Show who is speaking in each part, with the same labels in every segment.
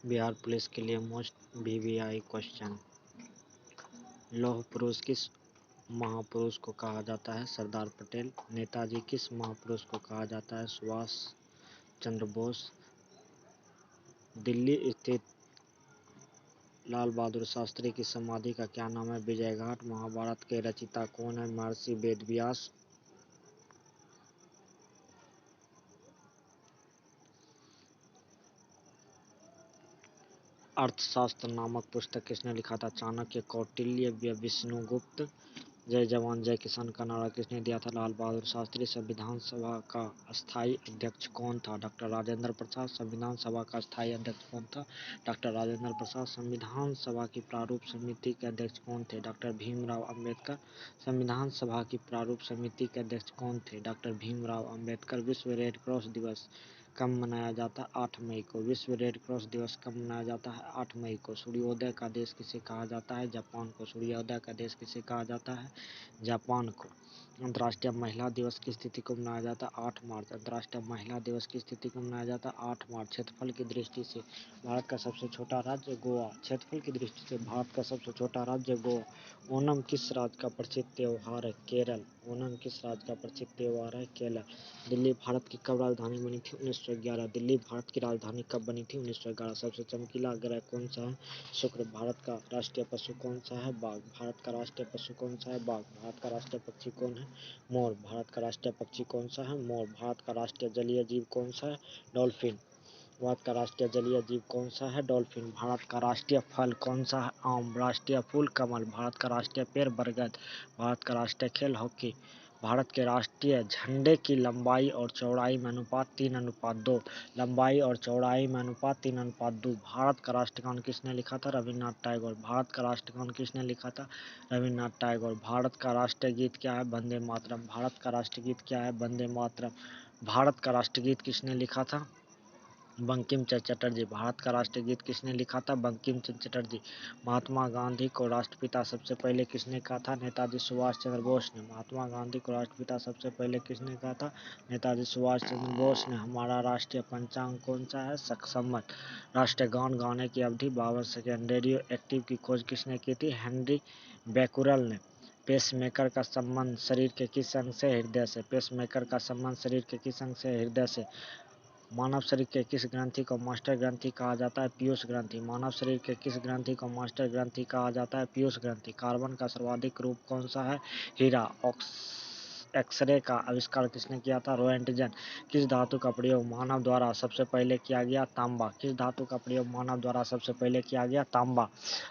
Speaker 1: Bihar police के लिए most VVI question. लौह पुरुष किस महापुरुष को कहा जाता है? सरदार पटेल। नेताजी किस महापुरुष को कहा जाता है? सुभाष चंद्र बोस। दिल्ली स्थित लाल बहादुर शास्त्री की समाधि का क्या नाम है? विजय घाट। महाभारत के रचयिता कौन है? महर्षि वेदव्यास। अर्थशास्त्र नामक पुस्तक किसने लिखा था? चाणक्य। कौटिल्य। विष्णुगुप्त। जय जवान जय किसान का नारा किसने दिया था? लाल बहादुर शास्त्री। संविधान सभा का अस्थायी अध्यक्ष कौन था? डॉक्टर राजेंद्र प्रसाद। संविधान सभा का अस्थायी अध्यक्ष कौन था? डॉक्टर राजेंद्र प्रसाद। संविधान सभा की प्रारूप समिति के अध्यक्ष कौन थे? डॉक्टर भीमराव अंबेडकर। संविधान सभा की प्रारूप समिति के अध्यक्ष कौन थे? डॉक्टर भीमराव अंबेडकर। विश्व रेड क्रॉस दिवस कब मनाया जाता है? 8 मई को। विश्व रेड क्रॉस दिवस कब मनाया जाता है? 8 मई को। सूर्योदय का देश किसे कहा जाता है? जापान को। सूर्योदय का देश किसे कहा जाता है? जापान को। अंतर्राष्ट्रीय महिला दिवस की तिथि को मनाया जाता है? 8 मार्च। अंतर्राष्ट्रीय महिला दिवस की तिथि को मनाया जाता है? 8 मार्च। क्षेत्रफल की दृष्टि से भारत का सबसे छोटा राज्य? गोवा। क्षेत्रफल की दृष्टि से भारत का सबसे छोटा राज्य? गोवा। ओणम किस राज्य का प्रसिद्ध त्योहार है? केरल। ओणम किस राज्य का प्रसिद्ध त्योहार है? केरल। दिल्ली भारत की कब राजधानी बनी थी? 1911। दिल्ली भारत की राजधानी कब बनी थी? 1911। सबसे चमकीला ग्रह कौन सा है? शुक्र। भारत का राष्ट्रीय पशु कौन सा है? बाघ। भारत का राष्ट्रीय पशु कौन सा है? बाघ। भारत का राष्ट्रीय पक्षी कौन है? मोर। भारत का राष्ट्रीय पक्षी कौन सा है? मोर। भारत का राष्ट्रीय जलीय जीव कौन सा है? डॉल्फिन। भारत का राष्ट्रीय जलीय जीव कौन सा है? डॉल्फिन। भारत का राष्ट्रीय फल कौन सा है? आम। राष्ट्रीय फूल कमल। भारत का राष्ट्रीय पेड़ बरगद। भारत का राष्ट्रीय खेल हॉकी। भारत के राष्ट्रीय झंडे की लंबाई और चौड़ाई में अनुपात 3:2। लंबाई और चौड़ाई में अनुपात 3:2। भारत का राष्ट्रगान किसने लिखा था? रविन्द्रनाथ टैगोर। भारत का राष्ट्रगान किसने लिखा था? रविन्द्रनाथ टैगोर। भारत का राष्ट्रीय गीत क्या है? वंदे मातरम। भारत का राष्ट्रीय गीत क्या है? वंदे मातरम। भारत का राष्ट्रीय गीत किसने लिखा था? बंकिम चंद्र चटर्जी। भारत का राष्ट्रीय गीत किसने लिखा था? बंकिम चंद्र चटर्जी। महात्मा गांधी को राष्ट्रपिता सबसे पहले किसने कहा था? नेताजी सुभाष चंद्र बोस ने। महात्मा गांधी को राष्ट्रपिता सबसे पहले किसने कहा था? नेताजी सुभाष चंद्र बोस ने। हमारा राष्ट्रीय पंचांग कौन सा है? संवत। राष्ट्रीय गान गाने की अवधि 52 सेकेंड। रेडियो एक्टिव की खोज किसने की थी? हेनरी बैकुरल ने। पेसमेकर का संबंध शरीर के किस अंग से? हृदय से। पेसमेकर का संबंध शरीर के किस अंग से? हृदय से। मानव शरीर के किस ग्रंथि को मास्टर ग्रंथि कहा जाता है? पीयूष ग्रंथि। मानव शरीर के किस ग्रंथि को मास्टर ग्रंथि कहा जाता है? पीयूष ग्रंथि। कार्बन का सर्वाधिक रूप कौन सा है? हीरा। एक्सरे का आविष्कार किसने किया था? रोएंटगन। किस धातु का प्रयोग मानव द्वारा सबसे पहले किया गया? तांबा। किस धातु का प्रयोग मानव द्वारा सबसे पहले किया गया? तांबा।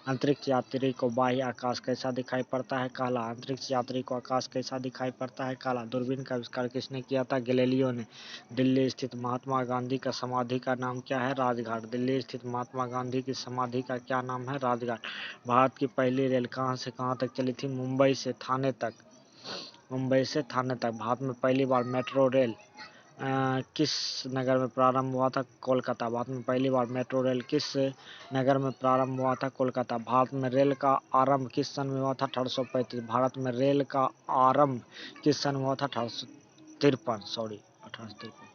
Speaker 1: अंतरिक्ष यात्री को बाह्य आकाश कैसा दिखाई पड़ता है? काला। अंतरिक्ष यात्री को आकाश कैसा दिखाई पड़ता है? काला। दूरबीन का आविष्कार किसने किया था? गैलीलियो ने। दिल्ली स्थित महात्मा गांधी का समाधि का नाम क्या है? राजघाट। दिल्ली स्थित महात्मा गांधी की समाधि का क्या नाम है? राजघाट। भारत की पहली रेल कहां से कहां तक चली थी? मुंबई से थाने तक। मुंबई से थाने तक। भारत में पहली बार मेट्रो रेल किस नगर में प्रारंभ हुआ था? कोलकाता। भारत में पहली बार मेट्रो रेल किस नगर में प्रारंभ हुआ था? कोलकाता। भारत में रेल का आरंभ किस सन में हुआ था? 1835। भारत में रेल का आरंभ किस सन में हुआ था? 1853।